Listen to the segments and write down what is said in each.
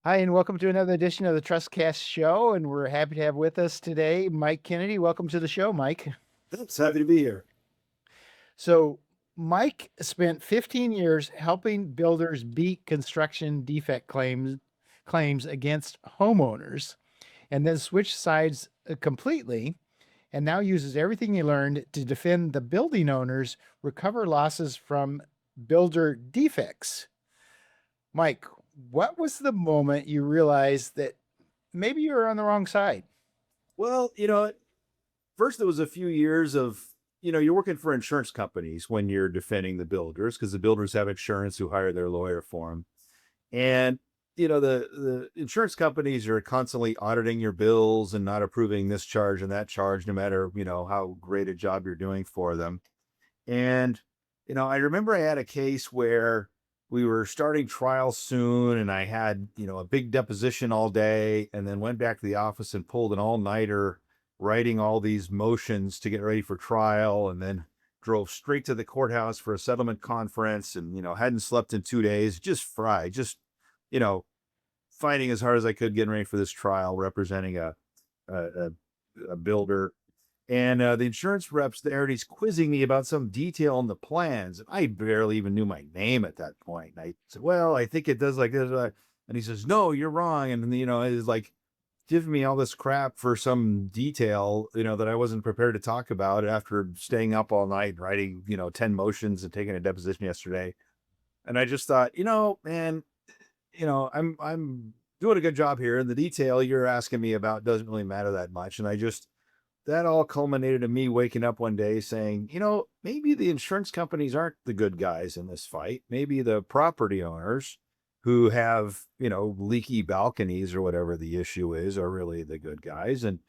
Hi, and welcome to another edition of the Trustcast Show. And we're happy to have with us today Mike Kennedy. Welcome to the show, Mike. Thanks. Happy to be here. So, Mike spent 15 years helping builders beat construction defect claims against homeowners, and then switched sides completely, and now uses everything he learned to defend the building owners, recover losses from builder defects. Mike, what was the moment you realized that maybe you were on the wrong side? Well, first there was a few years of, you're working for insurance companies when you're defending the builders because the builders have insurance who hire their lawyer for them. And, the insurance companies are constantly auditing your bills and not approving this charge and that charge, no matter, how great a job you're doing for them. And, I remember I had a case where we were starting trial soon and I had, a big deposition all day and then went back to the office and pulled an all-nighter writing all these motions to get ready for trial and then drove straight to the courthouse for a settlement conference and, hadn't slept in 2 days, just fried, just, you know, fighting as hard as I could getting ready for this trial, representing a, a builder and the insurance reps there, and he's quizzing me about some detail in the plans. And I barely even knew my name at that point. And I said, well, I think it does like this. And he says, no, you're wrong. And, he's like giving me all this crap for some detail, that I wasn't prepared to talk about after staying up all night, writing, 10 motions and taking a deposition yesterday. And I just thought, man, I'm doing a good job here. And the detail you're asking me about doesn't really matter that much. And that all culminated in me waking up one day saying, maybe the insurance companies aren't the good guys in this fight. Maybe the property owners who have, leaky balconies or whatever the issue is are really the good guys. And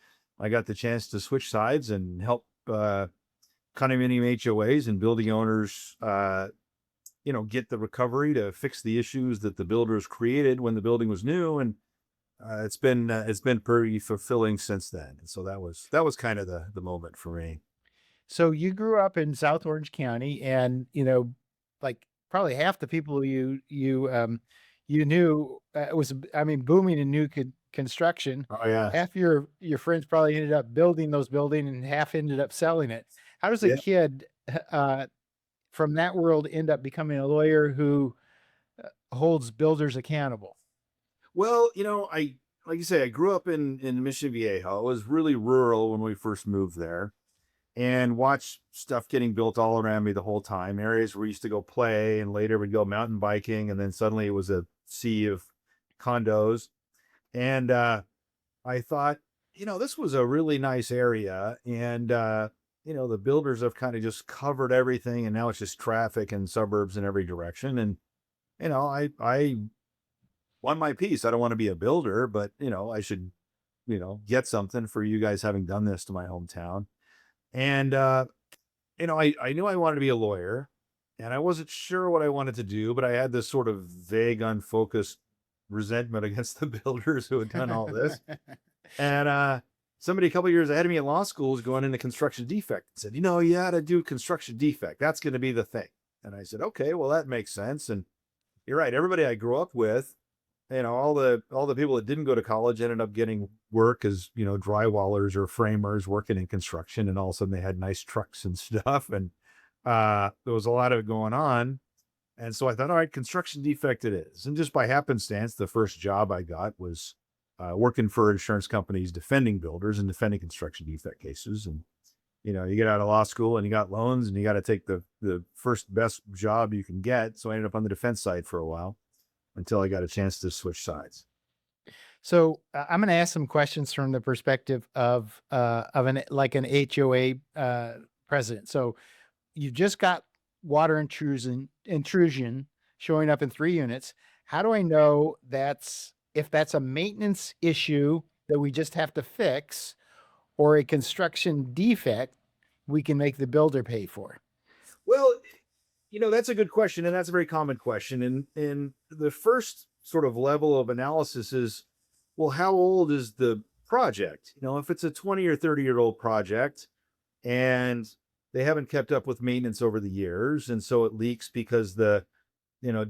I got the chance to switch sides and help condominium HOAs and building owners, get the recovery to fix the issues that the builders created when the building was new. And it's been pretty fulfilling since then. And so that was kind of the moment for me. So you grew up in South Orange County, and like probably half the people you knew was, I mean, booming in construction. Oh yeah. Half your friends probably ended up building those buildings, and half ended up selling it. How does a Yeah. kid uh, from that world end up becoming a lawyer who holds builders accountable? Well, I like you say, I grew up in Mission Viejo. It was really rural when we first moved there, and watched stuff getting built all around me the whole time. Areas where we used to go play, and later we'd go mountain biking, and then suddenly it was a sea of condos. And I thought, this was a really nice area, and the builders have kind of just covered everything, and now it's just traffic and suburbs in every direction. And I won my piece. I don't want to be a builder, but I should, get something for you guys having done this to my hometown. And I knew I wanted to be a lawyer, and I wasn't sure what I wanted to do, but I had this sort of vague, unfocused resentment against the builders who had done all this. And somebody a couple years ahead of me in law school was going into construction defect and said, you ought to do construction defect. That's going to be the thing. And I said, okay, well, that makes sense. And you're right. Everybody I grew up with, all the people that didn't go to college ended up getting work as, drywallers or framers working in construction. And all of a sudden they had nice trucks and stuff. And there was a lot of it going on. And so I thought, all right, construction defect it is. And just by happenstance, the first job I got was working for insurance companies, defending builders and defending construction defect cases. And, you get out of law school and you got loans and you got to take the first best job you can get. So I ended up on the defense side for a while until I got a chance to switch sides. So I'm going to ask some questions from the perspective of an HOA president. So you just got water intrusion showing up in 3 units. How do I know if that's a maintenance issue that we just have to fix, or a construction defect we can make the builder pay for? Well, that's a good question, and that's a very common question. And the first sort of level of analysis is, well, how old is the project? If it's a 20 or 30-year-old project and they haven't kept up with maintenance over the years, and so it leaks because the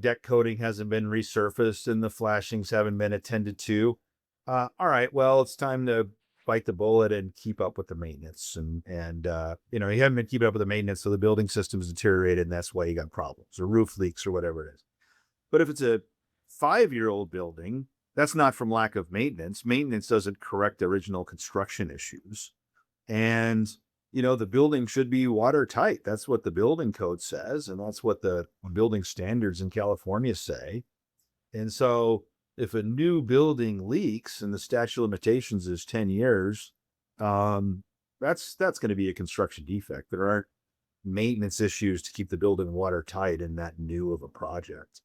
deck coating hasn't been resurfaced and the flashings haven't been attended to. All right, well, it's time to bite the bullet and keep up with the maintenance. You haven't been keeping up with the maintenance, so the building system's deteriorated, and that's why you got problems or roof leaks or whatever it is. But if it's a 5-year-old building, that's not from lack of maintenance. Maintenance doesn't correct the original construction issues. And, the building should be watertight. That's what the building code says. And that's what the building standards in California say. And so if a new building leaks and the statute of limitations is 10 years, that's going to be a construction defect. There aren't maintenance issues to keep the building watertight in that new of a project.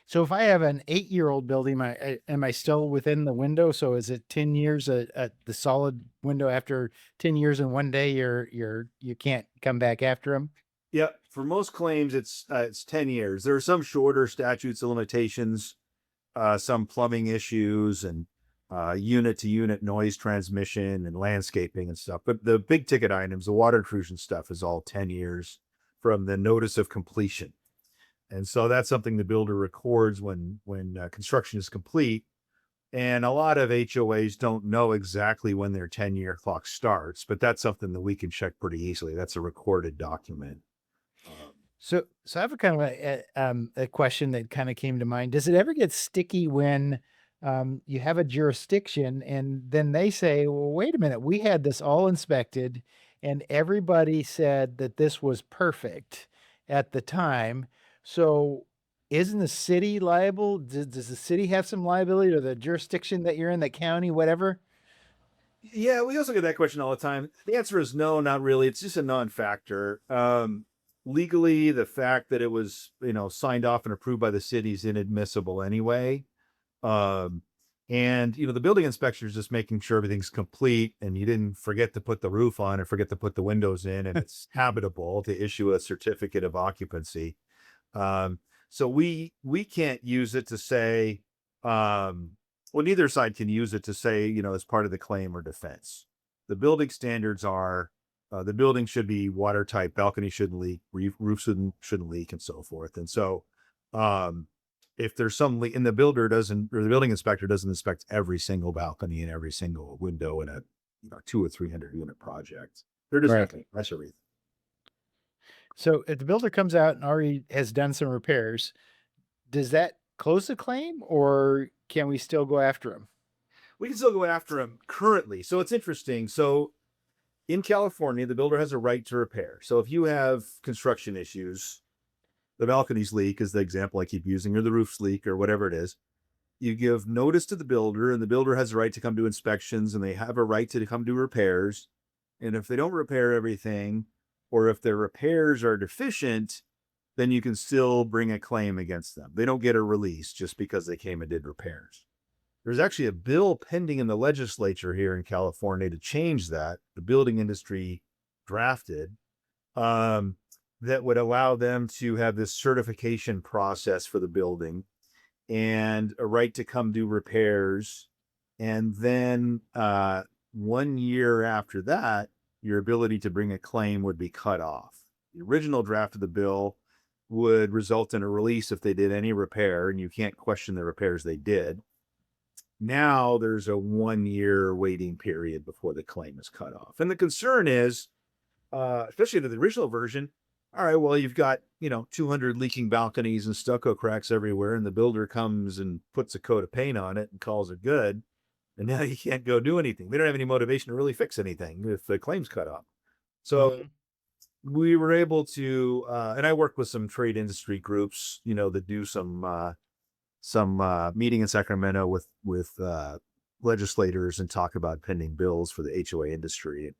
So if I have an 8-year-old building, am I still within the window? So is it 10 years at the solid window? After 10 years and one day, you can't come back after them? Yeah, for most claims, it's 10 years. There are some shorter statutes of limitations, some plumbing issues and unit-to-unit noise transmission and landscaping and stuff. But the big ticket items, the water intrusion stuff, is all 10 years from the notice of completion. And so that's something the builder records when construction is complete. And a lot of HOAs don't know exactly when their 10-year clock starts, but that's something that we can check pretty easily. That's a recorded document. So I have a kind of a question that kind of came to mind. Does it ever get sticky when you have a jurisdiction and then they say, well, wait a minute, we had this all inspected and everybody said that this was perfect at the time. So isn't the city liable? Does the city have some liability, or the jurisdiction that you're in, the county, whatever? Yeah, we also get that question all the time. The answer is no, not really. It's just a non-factor. Legally, the fact that it was, signed off and approved by the city is inadmissible anyway. The building inspector is just making sure everything's complete and you didn't forget to put the roof on or forget to put the windows in and it's habitable to issue a certificate of occupancy. So we can't use it to say, neither side can use it to say, as part of the claim or defense. The building standards are, the building should be watertight, balcony shouldn't leak, roof shouldn't leak, and so forth. And so, if there's some leak, and the building inspector doesn't inspect every single balcony and every single window in a 200 or 300 unit project, they're just Right. that's everything. So if the builder comes out and already has done some repairs, does that close the claim or can we still go after him? We can still go after them currently. So it's interesting. So in California, the builder has a right to repair. So if you have construction issues, the balconies leak is the example I keep using, or the roofs leak, or whatever it is, you give notice to the builder, and the builder has a right to come do inspections, and they have a right to come do repairs. And if they don't repair everything, or if their repairs are deficient, then you can still bring a claim against them. They don't get a release just because they came and did repairs. There's actually a bill pending in the legislature here in California to change that. The building industry drafted, that would allow them to have this certification process for the building and a right to come do repairs. And then 1 year after that, your ability to bring a claim would be cut off. The original draft of the bill would result in a release if they did any repair, and you can't question the repairs they did. Now there's a 1 year waiting period before the claim is cut off. And the concern is, especially to the original version, all right, well, you've got, 200 leaking balconies and stucco cracks everywhere, and the builder comes and puts a coat of paint on it and calls it good. And now you can't go do anything. They don't have any motivation to really fix anything if the claim's cut off. So we were able to, and I work with some trade industry groups, that do some meeting in Sacramento with legislators and talk about pending bills for the HOA industry.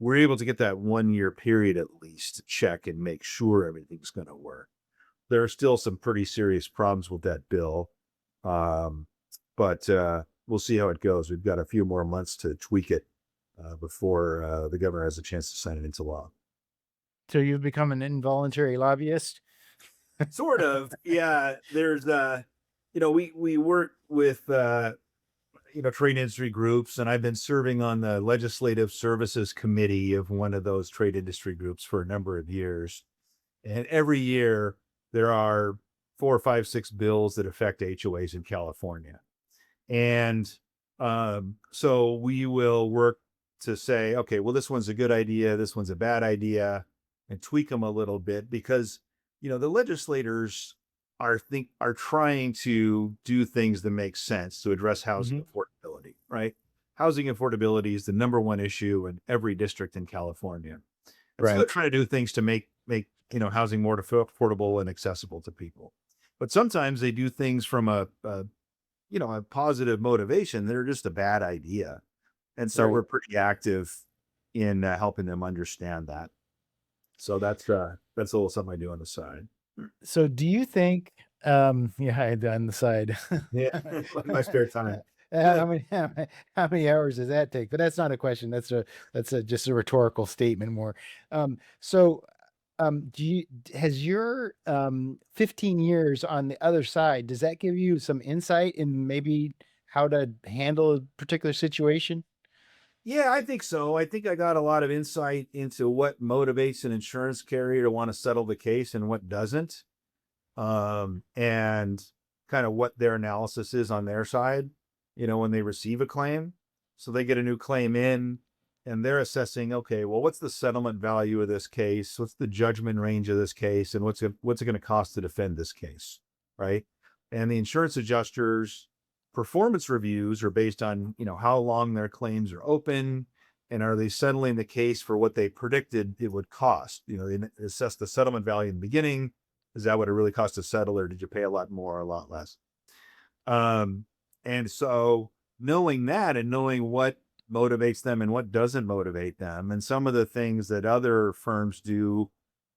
We're able to get that 1 year period at least to check and make sure everything's going to work. There are still some pretty serious problems with that bill, but we'll see how it goes. We've got a few more months to tweak it before the governor has a chance to sign it into law. So you've become an involuntary lobbyist? Sort of, yeah. There's, we work with, trade industry groups, and I've been serving on the legislative services committee of one of those trade industry groups for a number of years. And every year there are 4, 5, 6 bills that affect HOAs in California. And so we will work to say, okay, well, this one's a good idea, this one's a bad idea, and tweak them a little bit because, the legislators are trying to do things that make sense to address housing affordability, right? Housing affordability is the number one issue in every district in California. And so they're Right. trying to do things to make housing more affordable and accessible to people. But sometimes they do things from a positive motivation. They're just a bad idea. And so Right. we're pretty active in helping them understand that. So that's a little something I do on the side. So do you think, yeah, I on the side. Yeah, in my spare time. How many hours does that take? But that's not a question. That's just a rhetorical statement more. So has your 15 years on the other side, does that give you some insight in maybe how to handle a particular situation? Yeah, I think so. I think I got a lot of insight into what motivates an insurance carrier to want to settle the case and what doesn't. And kind of what their analysis is on their side, when they receive a claim. So they get a new claim in and they're assessing, okay, well, what's the settlement value of this case? What's the judgment range of this case? And what's it going to cost to defend this case? Right. And the insurance adjusters' performance reviews are based on, how long their claims are open and are they settling the case for what they predicted it would cost? They assess the settlement value in the beginning. Is that what it really cost to settle, or did you pay a lot more or a lot less? And so knowing that and knowing what motivates them and what doesn't motivate them, and some of the things that other firms do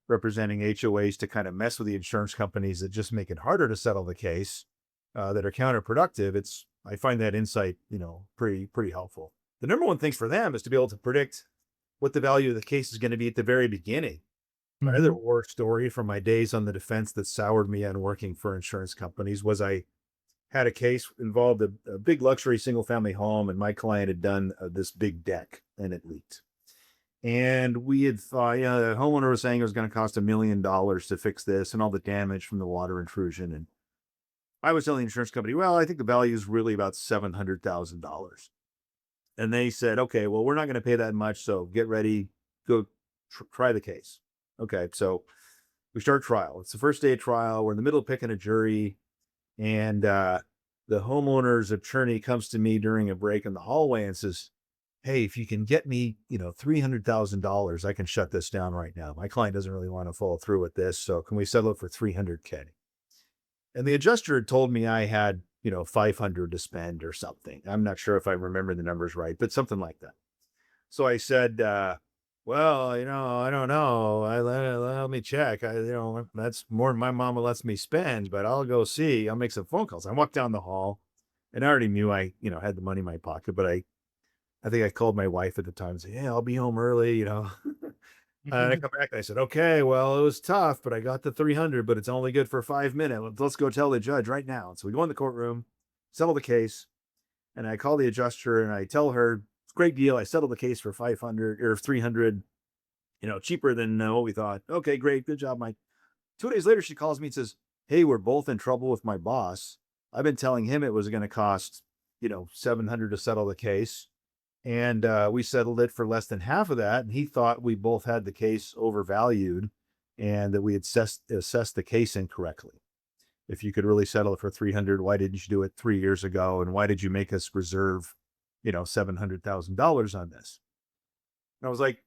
representing HOAs to kind of mess with the insurance companies that just make it harder to settle the case, that are counterproductive. I find that insight, pretty helpful. The number one thing for them is to be able to predict what the value of the case is going to be at the very beginning. Another war story from my days on the defense that soured me on working for insurance companies was I had a case involved a big luxury single family home, and my client had done this big deck and it leaked. And we had thought, the homeowner was saying it was going to cost $1 million to fix this and all the damage from the water intrusion. And I was telling the insurance company, well, I think the value is really about $700,000. And they said, okay, well, we're not going to pay that much. So get ready, go try the case. Okay, so we start trial. It's the first day of trial. We're in the middle of picking a jury. And the homeowner's attorney comes to me during a break in the hallway and says, hey, if you can get me, $300,000, I can shut this down right now. My client doesn't really want to follow through with this. So can we settle it for $300K? And the adjuster had told me I had, 500 to spend or something. I'm not sure if I remember the numbers right, but something like that. So I said, well, I don't know. Let me check. That's more than my mama lets me spend, but I'll go see. I'll make some phone calls. I walked down the hall and I already knew I, had the money in my pocket, but I think I called my wife at the time and said, yeah, I'll be home early, And I come back and I said, okay, well, it was tough, but I got the 300, but it's only good for 5 minutes. Let's go tell the judge right now. And so we go in the courtroom, settle the case. And I call the adjuster and I tell her, it's a great deal. I settled the case for 500 or 300, cheaper than what we thought. Okay, great. Good job, Mike. 2 days later, she calls me and says, hey, we're both in trouble with my boss. I've been telling him it was going to cost, 700 to settle the case. And we settled it for less than half of that. And he thought we both had the case overvalued and that we had assessed the case incorrectly. If you could really settle it for 300, why didn't you do it 3 years ago? And why did you make us reserve, $700,000 on this? And I was like,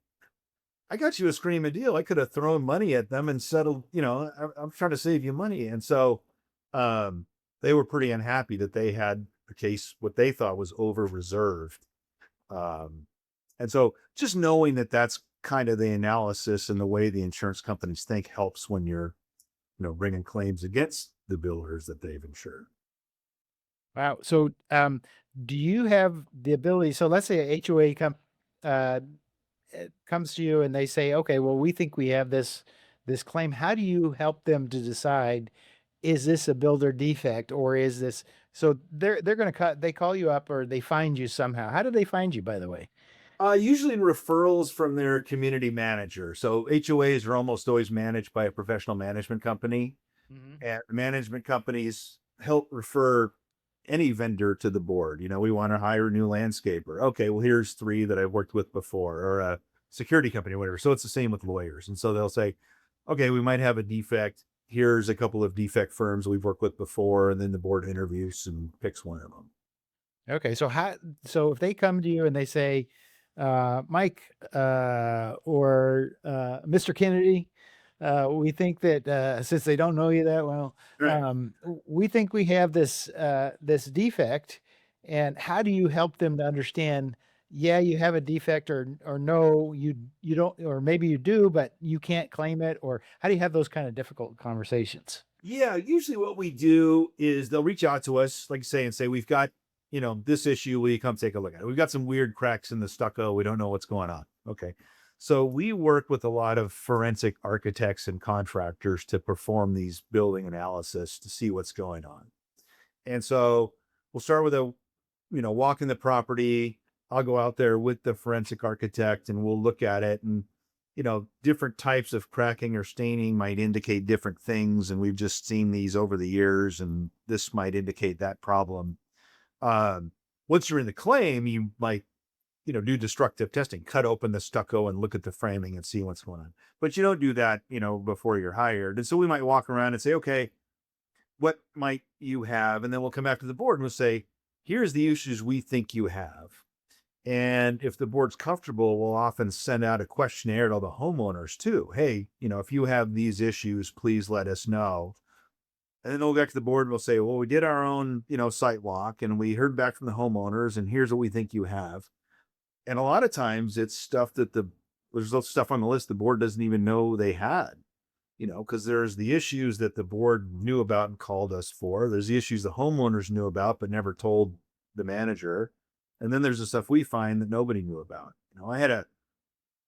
I got you a screaming deal. I could have thrown money at them and settled, I'm trying to save you money. And so they were pretty unhappy that they had a case, what they thought was over reserved. And so just knowing that that's kind of the analysis and the way the insurance companies think helps when you're, bringing claims against the builders that they've insured. Wow. So, do you have the ability? So, let's say a HOA uh, comes to you and they say, "Okay, well, we think we have this claim." How do you help them to decide, is this a builder defect or is this? So they're going to cut. They call you up or they find you somehow. How do they find you, by the way? Usually in referrals from their community manager. So HOAs are almost always managed by a professional management company. Mhm. And management companies help refer any vendor to the board. We want to hire a new landscaper. Okay, well, here's 3 that I've worked with before, or a security company or whatever. So it's the same with lawyers. And so they'll say, okay, we might have a defect. Here's a couple of defect firms we've worked with before. And then the board interviews and picks one of them. Okay, so if they come to you and they say, Mike, or Mr. Kennedy, we think that since they don't know you that well, Right. we think we have this defect, and how do you help them to understand? Yeah, you have a defect, or no, you don't, or maybe you do, but you can't claim it, or how do you have those kind of difficult conversations? Yeah, usually what we do is they'll reach out to us, like I say, and say, we've got, this issue. Will you come take a look at it? We've got some weird cracks in the stucco. We don't know what's going on. Okay. So we work with a lot of forensic architects and contractors to perform these building analysis to see what's going on. And so we'll start with walking the property. I'll go out there with the forensic architect and we'll look at it, and different types of cracking or staining might indicate different things. And we've just seen these over the years, and this might indicate that problem. Um, Once you're in the claim, you might, do destructive testing, cut open the stucco and look at the framing and see what's going on. But you don't do that, before you're hired. And so we might walk around and say, okay, what might you have? And then we'll come back to the board and we'll say, here's the issues we think you have. And if the board's comfortable, we'll often send out a questionnaire to all the homeowners too. Hey, if you have these issues, please let us know. And then we'll go back to the board and we'll say, well, we did our own, site walk and we heard back from the homeowners and here's what we think you have. And a lot of times it's stuff that there's stuff on the list the board doesn't even know they had, because there's the issues that the board knew about and called us for. There's the issues the homeowners knew about, but never told the manager. And then there's the stuff we find that nobody knew about. I had a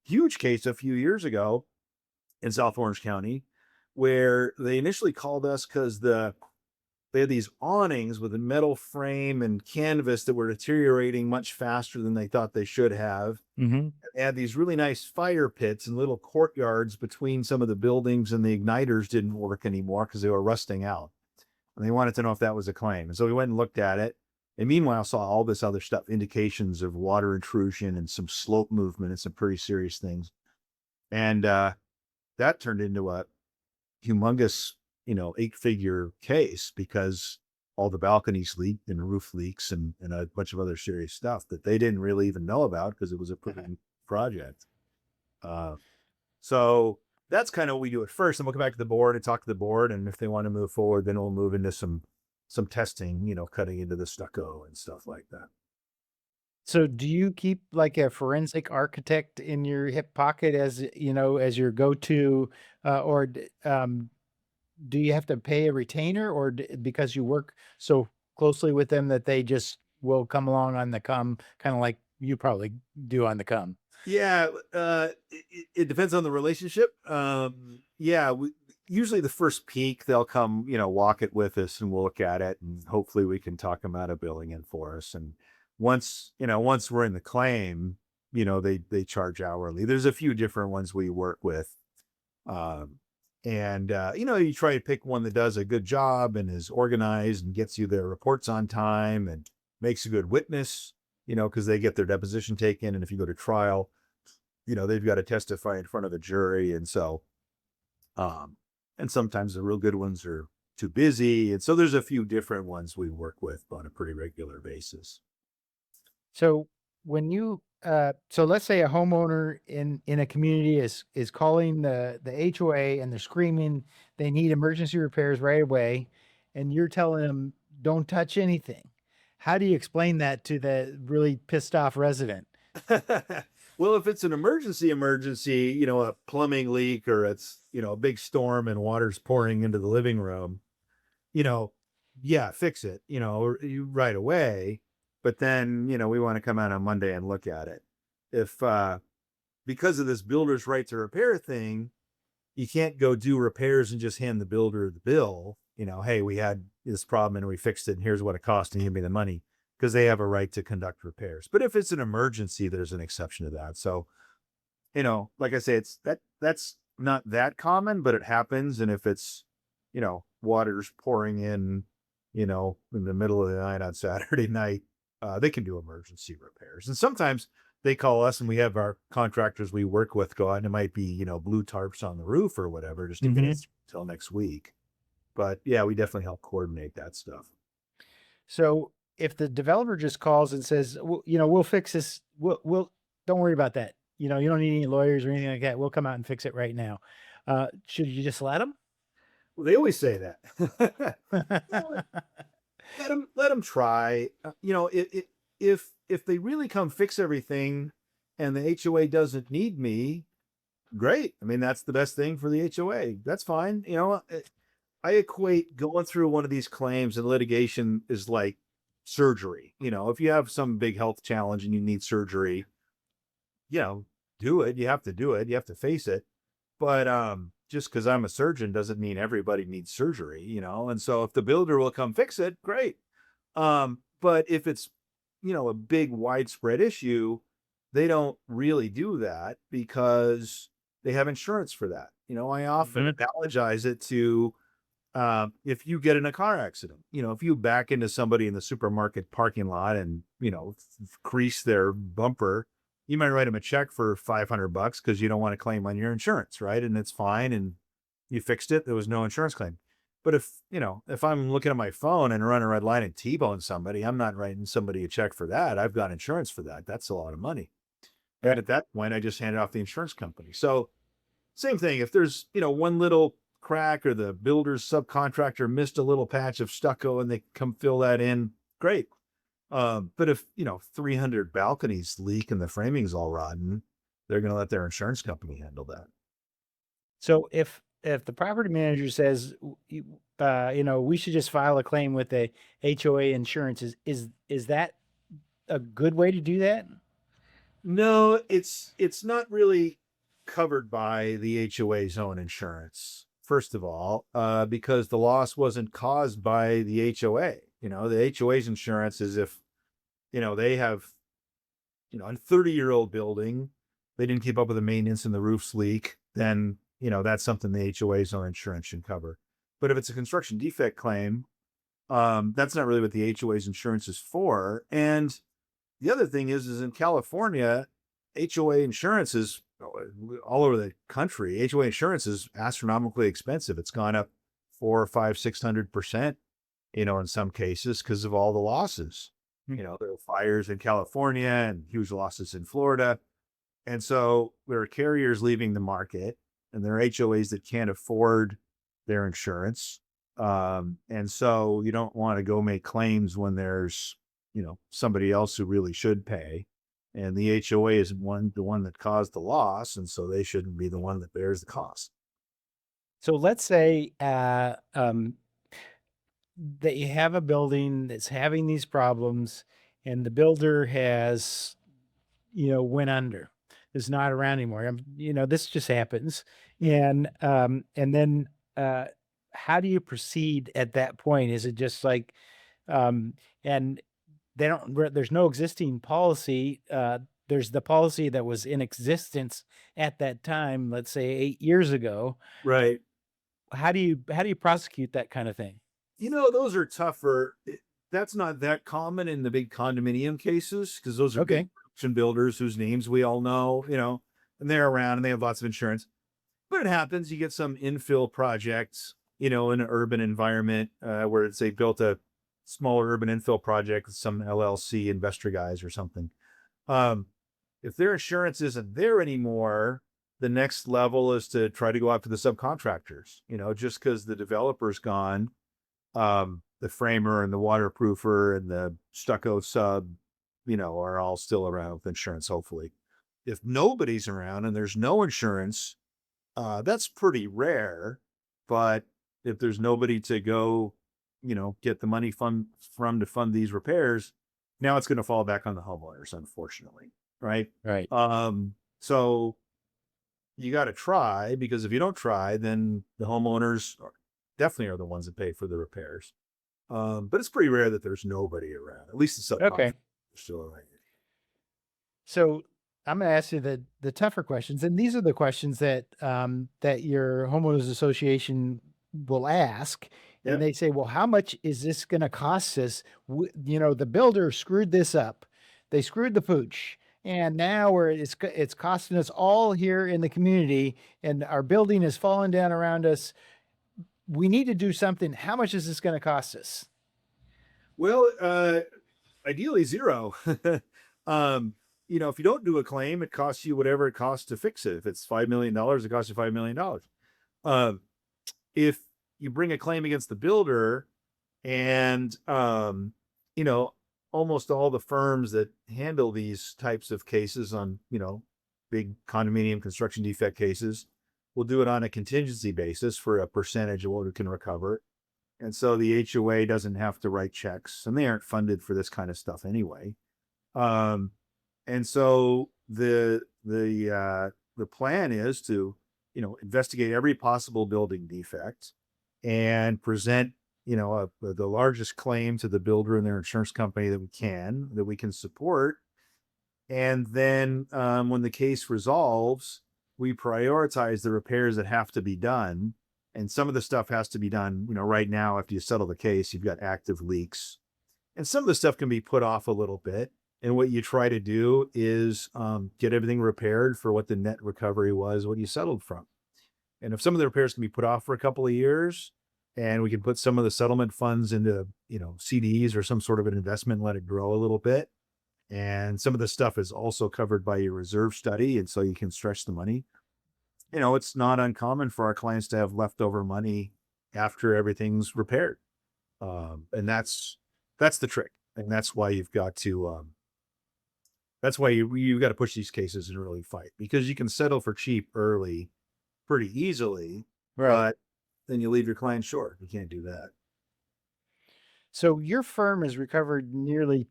huge case a few years ago in South Orange County where they initially called us because they had these awnings with a metal frame and canvas that were deteriorating much faster than they thought they should have. Mhm. They had these really nice fire pits and little courtyards between some of the buildings, and the igniters didn't work anymore because they were rusting out. And they wanted to know if that was a claim. And so we went and looked at it. And meanwhile, saw all this other stuff, indications of water intrusion and some slope movement and some pretty serious things. And that turned into a humongous, 8-figure case because all the balconies leaked and roof leaks and a bunch of other serious stuff that they didn't really even know about because it was a pretty new project. So that's kind of what we do at first. And we'll come back to the board and talk to the board. And if they want to move forward, then we'll move into some testing, cutting into the stucco and stuff like that. So do you keep like a forensic architect in your hip pocket as, as your go-to, or do you have to pay a retainer, or because you work so closely with them that they just will come along on the come, kind of like you probably do on the come? Yeah, it depends on the relationship. Yeah, usually the first peak, they'll come, walk it with us and we'll look at it and hopefully we can talk them out of billing it for us. And once we're in the claim, they charge hourly. There's a few different ones we work with. You try to pick one that does a good job and is organized and gets you their reports on time and makes a good witness, because they get their deposition taken. And if you go to trial, they've got to testify in front of a jury. And so, and sometimes the real good ones are too busy. And so there's a few different ones we work with on a pretty regular basis. So when you so let's say a homeowner in a community is calling the HOA and they're screaming they need emergency repairs right away, and you're telling them don't touch anything. How do you explain that to the really pissed off resident? Well, if it's an emergency, a plumbing leak or it's, a big storm and water's pouring into the living room, you know, yeah, fix it, right away. But then, we want to come out on Monday and look at it. If, because of this builder's right to repair thing, you can't go do repairs and just hand the builder the bill. Hey, we had this problem and we fixed it and here's what it cost and give me the money, because they have a right to conduct repairs. But if it's an emergency, there's an exception to that. So, like I say, that's not that common, but it happens. And if it's, water's pouring in, in the middle of the night on Saturday night, they can do emergency repairs. And sometimes they call us and we have our contractors we work with go out and it might be, blue tarps on the roof or whatever, just to get us till next week. But yeah, we definitely help coordinate that stuff. So if the developer just calls and says, we'll fix this, we'll don't worry about that. You don't need any lawyers or anything like that. We'll come out and fix it right now. Should you just let them? Well, they always say that. Let them try. If they really come fix everything and the HOA doesn't need me, great. I mean, that's the best thing for the HOA. That's fine. I equate going through one of these claims and litigation is like surgery. If you have some big health challenge and you need surgery, do it. You have to do it. You have to face it. But just because I'm a surgeon doesn't mean everybody needs surgery, And so if the builder will come fix it, great. But if it's, a big widespread issue, they don't really do that because they have insurance for that. I often analogize it to if you get in a car accident, if you back into somebody in the supermarket parking lot and, crease their bumper, you might write them a check for $500 because you don't want to claim on your insurance, right? And it's fine. And you fixed it. There was no insurance claim. But if I'm looking at my phone and run a red line and T-bone somebody, I'm not writing somebody a check for that. I've got insurance for that. That's a lot of money. And at that point, I just hand it off the insurance company. So same thing. If there's, one little crack or the builder's subcontractor missed a little patch of stucco and they come fill that in, great. But if, 300 balconies leak and the framing's all rotten, they're going to let their insurance company handle that. So if the property manager says, we should just file a claim with the HOA insurance, is that a good way to do that? No, it's not really covered by the HOA's own insurance. First of all, because the loss wasn't caused by the HOA. The HOA's insurance is if, they have, a 30-year-old building, they didn't keep up with the maintenance and the roof's leak, then, that's something the HOA's own insurance should cover. But if it's a construction defect claim, that's not really what the HOA's insurance is for. And the other thing is in California, HOA insurance is all over the country. HOA insurance is astronomically expensive. It's gone up 400, 500, 600%, in some cases because of all the losses. There are fires in California and huge losses in Florida. And so there are carriers leaving the market and there are HOAs that can't afford their insurance. And so you don't want to go make claims when there's, somebody else who really should pay. And the HOA is the one that caused the loss. And so they shouldn't be the one that bears the cost. So let's say that you have a building that's having these problems and the builder has, went under, is not around anymore. This just happens. And then how do you proceed at that point? Is it just like, and there's no existing policy. There's the policy that was in existence at that time, let's say 8 years ago. Right. How do you prosecute that kind of thing? Those are tougher. That's not that common in the big condominium cases because those are big production builders whose names we all know, and they're around and they have lots of insurance. But it happens. You get some infill projects, in an urban environment where they built a smaller urban infill project with some LLC investor guys or something. If their insurance isn't there anymore, the next level is to try to go out to the subcontractors, just because the developer's gone, the framer and the waterproofer and the stucco sub, are all still around with insurance, hopefully. If nobody's around and there's no insurance, that's pretty rare. But if there's nobody to go, get the money from to fund these repairs, now it's going to fall back on the homeowners, unfortunately. Right. Right. So you got to try, because if you don't try, then the homeowners definitely are the ones that pay for the repairs. But it's pretty rare that there's nobody around. At least the subcontractors still around. So I'm going to ask you the tougher questions, and these are the questions that that your homeowners association will ask, and Yep. they say, "Well, how much is this going to cost us? The builder screwed this up. They screwed the pooch, and now it's costing us all here in the community, and our building is falling down around us. We need to do something. How much is this going to cost us?" Well, ideally zero. um, if you don't do a claim, it costs you whatever it costs to fix it. If it's $5 million, it costs you $5 million. Um, if you bring a claim against the builder, and you know, almost all the firms that handle these types of cases on, big condominium construction defect cases will do it on a contingency basis for a percentage of what it can recover. And so the HOA doesn't have to write checks, and they aren't funded for this kind of stuff anyway. Um, and so the plan is to, investigate every possible building defect and present, the largest claim to the builder and their insurance company that we can support. And then when the case resolves, we prioritize the repairs that have to be done. And some of the stuff has to be done, right now. After you settle the case, you've got active leaks. And some of the stuff can be put off a little bit. And what you try to do is get everything repaired for what the net recovery was when you settled from. And if some of the repairs can be put off for a couple of years, and we can put some of the settlement funds into, CDs or some sort of an investment, and let it grow a little bit. And some of the stuff is also covered by your reserve study. And so you can stretch the money. It's not uncommon for our clients to have leftover money after everything's repaired. And that's the trick. And that's why you've got to, that's why you got to push these cases and really fight, because you can settle for cheap early pretty easily, Right. but then you leave your client short. You can't do that. So your firm has recovered nearly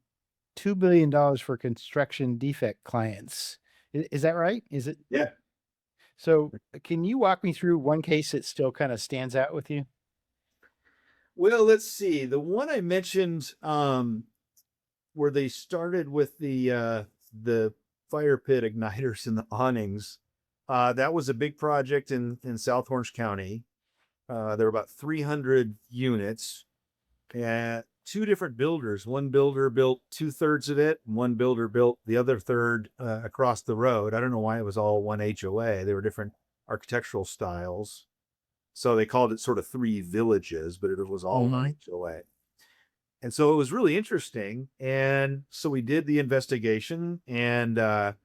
$2 billion for construction defect clients. Is that right? Is it? Yeah. So can you walk me through one case that still kind of stands out with you? Well, let's see. The one I mentioned, where they started with the fire pit igniters and the awnings, that was a big project in South Orange County. There were about 300 units, and two different builders. One builder built 2/3 of it, and one builder built the other third across the road. I don't know why it was all one HOA. They were different architectural styles. So they called it sort of three villages, but it was all one HOA. And so it was really interesting. And so we did the investigation, and we had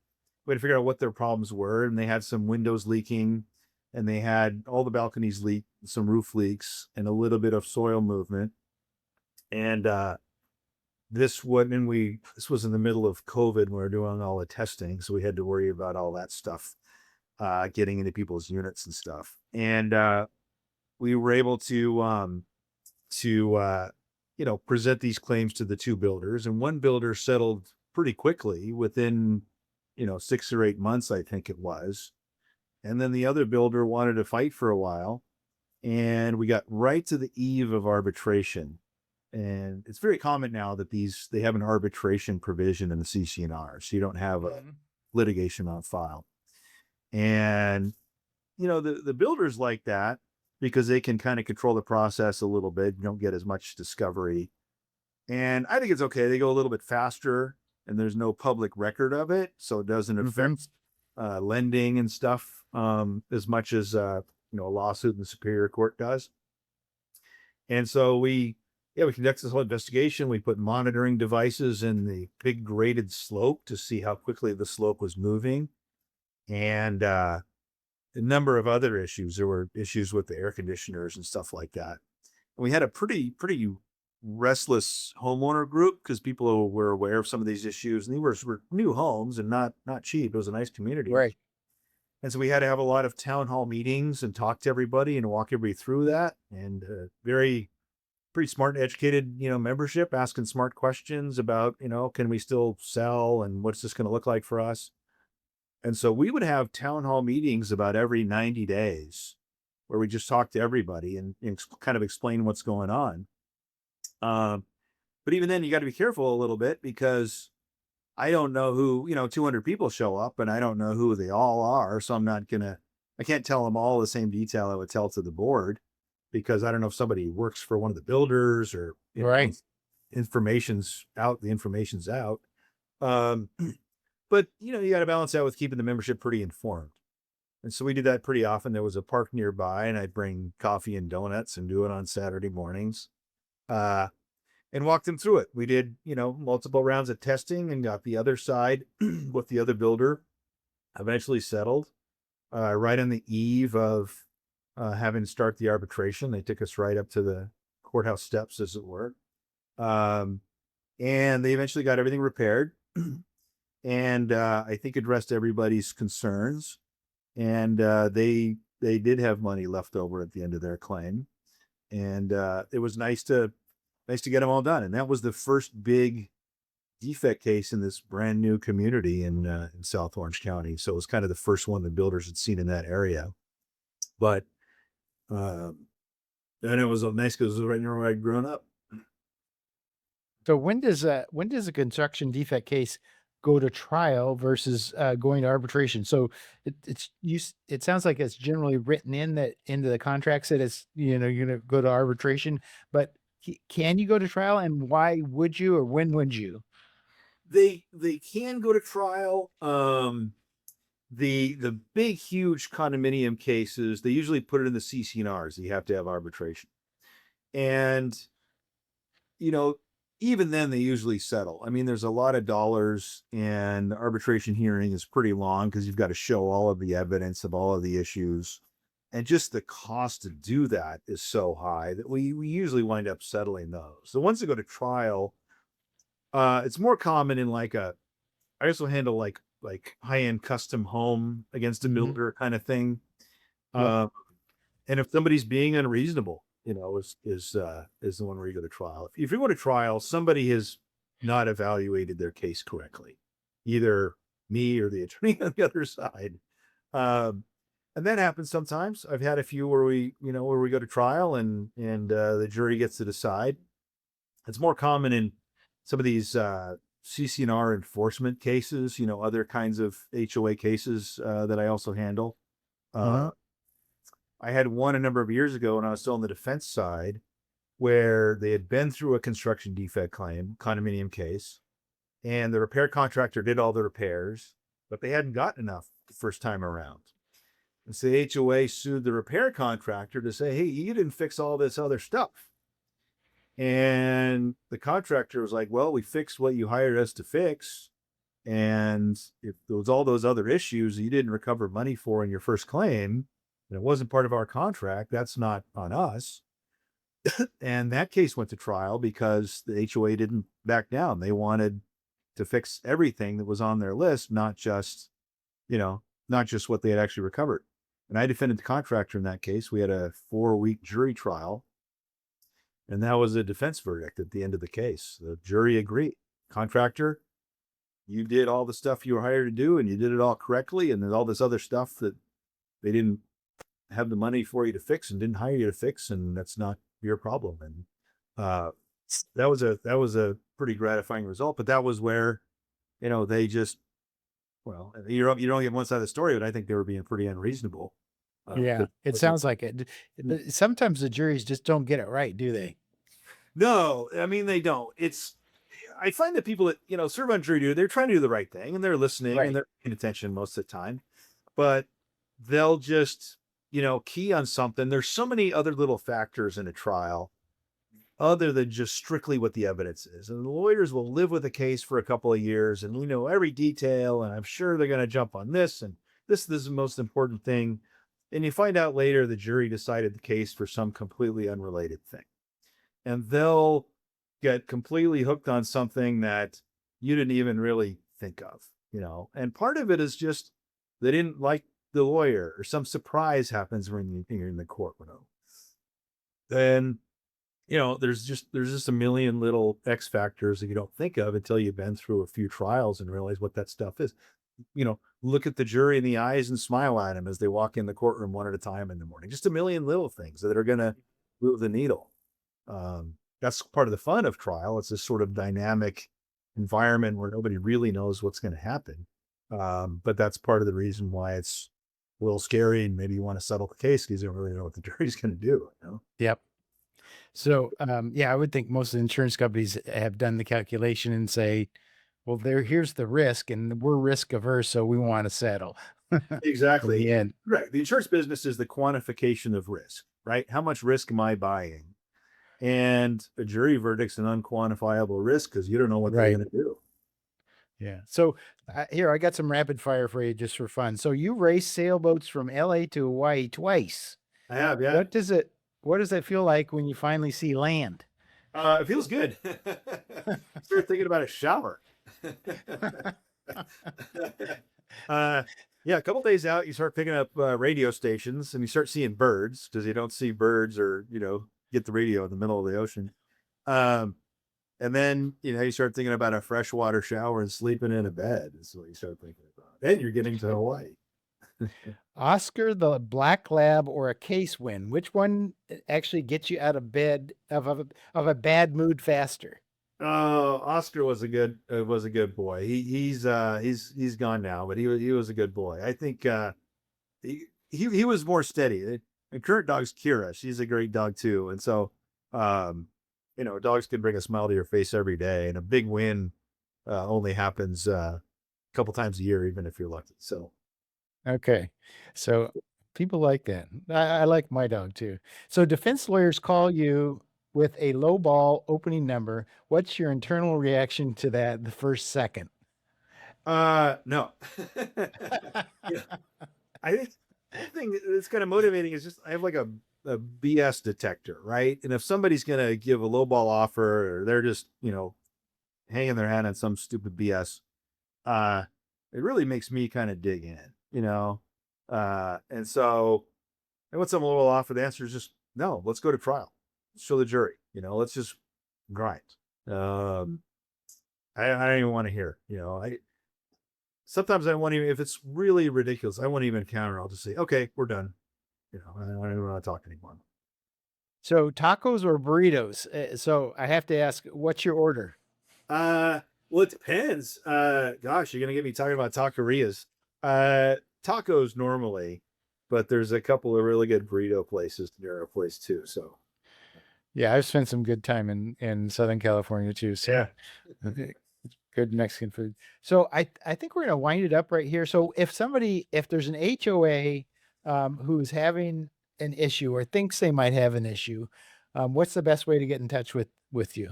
to figure out what their problems were. And they had some windows leaking, and they had all the balconies leak, some roof leaks, and a little bit of soil movement. And this was in the middle of COVID when we were doing all the testing. So we had to worry about all that stuff, getting into people's units and stuff. And we were able to present these claims to the two builders, and one builder settled pretty quickly within, 6 or 8 months, I think it was. And then the other builder wanted to fight for a while, and we got right to the eve of arbitration. And it's very common now that they have an arbitration provision in the CC&R, so you don't have a litigation on file. And, the builders like that, because they can kind of control the process a little bit. You don't get as much discovery. And I think it's okay. They go a little bit faster, and there's no public record of it. So it doesn't affect lending and stuff as much as, a lawsuit in the Superior Court does. And so we conducted this whole investigation. We put monitoring devices in the big graded slope to see how quickly the slope was moving. And a number of other issues. There were issues with the air conditioners and stuff like that. And we had a pretty restless homeowner group, because people were aware of some of these issues, and these were new homes and not cheap. It was a nice community. Right. And so we had to have a lot of town hall meetings and talk to everybody and walk everybody through that. And pretty smart and educated, membership, asking smart questions about, can we still sell, and what's this going to look like for us? And so we would have town hall meetings about every 90 days where we just talk to everybody and kind of explain what's going on. But even then, you got to be careful a little bit, because I don't know who, 200 people show up, and I don't know who they all are. So I can't tell them all the same detail I would tell to the board. because I don't know if somebody works for one of the builders or, Right. information's out, the information's out. Um, but you got to balance out with keeping the membership pretty informed. And so we did that pretty often. There was a park nearby, and I'd bring coffee and donuts and do it on Saturday mornings, uh, and walk them through it. We did, multiple rounds of testing and got the other side with the other builder eventually settled, right on the eve of having to start the arbitration. They took us right up to the courthouse steps, as it were. And they eventually got everything repaired and I think addressed everybody's concerns. And they did have money left over at the end of their claim. And it was nice to get them all done. And that was the first big defect case in this brand new community in South Orange County. So it was kind of the first one the builders had seen in that area. But and it was nice because it was right near where I'd grown up. So when does a construction defect case go to trial versus going to arbitration? So it sounds like it's generally written into the contracts that it's you're going to go to arbitration, but can you go to trial, and why would you, or when would you? They can go to trial. The big huge condominium cases, they usually put it in the CC&Rs. You have to have arbitration, and even then they usually settle. I mean, there's a lot of dollars, and the arbitration hearing is pretty long because you've got to show all of the evidence of all of the issues. And just the cost to do that is so high that we usually wind up settling those. The ones that go to trial, it's more common in I also handle like high-end custom home against a builder kind of thing. Yep. And if somebody's being unreasonable, is the one where you go to trial. If you go to trial, somebody has not evaluated their case correctly, either me or the attorney on the other side. And that happens sometimes. I've had a few where we go to trial and the jury gets to decide. It's more common in some of these CC&R enforcement cases, other kinds of HOA cases that I also handle. Uh-huh. I had one a number of years ago when I was still on the defense side where they had been through a construction defect claim, condominium case, and the repair contractor did all the repairs, but they hadn't gotten enough the first time around. And so the HOA sued the repair contractor to say, hey, you didn't fix all this other stuff. And the contractor was like, well, we fixed what you hired us to fix. And if there was all those other issues you didn't recover money for in your first claim, and it wasn't part of our contract, that's not on us. And that case went to trial because the HOA didn't back down. They wanted to fix everything that was on their list, not just what they had actually recovered. And I defended the contractor in that case. We had a 4-week jury trial, and that was a defense verdict at the end of the case. The jury agreed. Contractor, you did all the stuff you were hired to do, and you did it all correctly. And there's all this other stuff that they didn't have the money for you to fix and didn't hire you to fix, and that's not your problem. And that was a pretty gratifying result. But that was where, they just, well, you don't get one side of the story, but I think they were being pretty unreasonable. Yeah, it sounds like it. Sometimes the juries just don't get it right, do they? No, I mean, they don't. I find that people that, serve on jury duty, they're trying to do the right thing and they're listening Right. and they're paying attention most of the time, but they'll just, key on something. There's so many other little factors in a trial other than just strictly what the evidence is. And the lawyers will live with a case for a couple of years and we know every detail, and I'm sure they're going to jump on this. And this is the most important thing. And you find out later the jury decided the case for some completely unrelated thing. And they'll get completely hooked on something that you didn't even really think of, And part of it is just they didn't like the lawyer, or some surprise happens when you're in the courtroom. Then, there's just a million little X factors that you don't think of until you've been through a few trials and realize what that stuff is. Look at the jury in the eyes and smile at them as they walk in the courtroom one at a time in the morning. Just a million little things that are going to move the needle. That's part of the fun of trial. It's this sort of dynamic environment where nobody really knows what's going to happen. But that's part of the reason why little scary, and maybe you want to settle the case because you don't really know what the jury's going to do. You know? Yep. So, yeah, I would think most of the insurance companies have done the calculation and say, well, here's the risk, and we're risk averse, so we want to settle in Exactly. the end. Right. The insurance business is the quantification of risk, right? How much risk am I buying? And a jury verdict's an unquantifiable risk because you don't know what they're Right. going to do. Yeah. So here, I got some rapid fire for you just for fun. So you raced sailboats from LA to Hawaii twice. I have, yeah. What does it feel like when you finally see land? It feels good. Start thinking about a shower. Yeah, a couple days out, you start picking up radio stations and you start seeing birds because you don't see birds or, get the radio in the middle of the ocean. And then, you start thinking about a freshwater shower and sleeping in a bed. Is what you start thinking about. Then you're getting to Hawaii. Oscar the Black Lab or a case win? Which one actually gets you out of bed of a bad mood faster? Oh, Oscar was a good boy. He's gone now, but he was a good boy. I think he was more steady. And current dog's Kira. She's a great dog too. And so dogs can bring a smile to your face every day. And a big win only happens a couple times a year, even if you're lucky. So Okay. So people like that. I like my dog too. So defense lawyers call you with a low ball opening number. What's your internal reaction to that the first second? no. Yeah. I think the thing that's kind of motivating is just I have like a BS detector, right? And if somebody's gonna give a lowball offer or they're just, hanging their hat on some stupid BS, it really makes me kind of dig in, and so and what's some little offer? The answer is just no, let's go to trial. Let's show the jury, let's just grind. I don't even want to hear, I sometimes I won't even, if it's really ridiculous, I won't even counter. I'll just say, okay, we're done. I don't even want to talk anymore. So tacos or burritos? So I have to ask, what's your order? Well, it depends. Gosh, you're gonna get me talking about taquerias. Tacos normally, but there's a couple of really good burrito places near our place too. So Yeah, I've spent some good time in Southern California too. So yeah. good Mexican food. So I think we're gonna wind it up right here. So if there's an HOA who's having an issue or thinks they might have an issue, what's the best way to get in touch with you?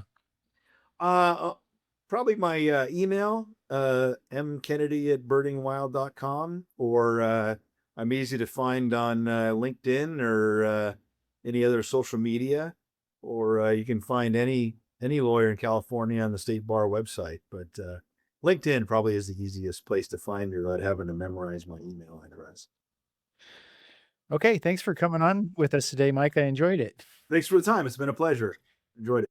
Probably my email, mkennedy@berdingwile.com, or I'm easy to find on LinkedIn or any other social media, or you can find any lawyer in California on the state bar website. But LinkedIn probably is the easiest place to find me without having to memorize my email address. Okay, thanks for coming on with us today, Mike. I enjoyed it. Thanks for the time. It's been a pleasure. Enjoyed it.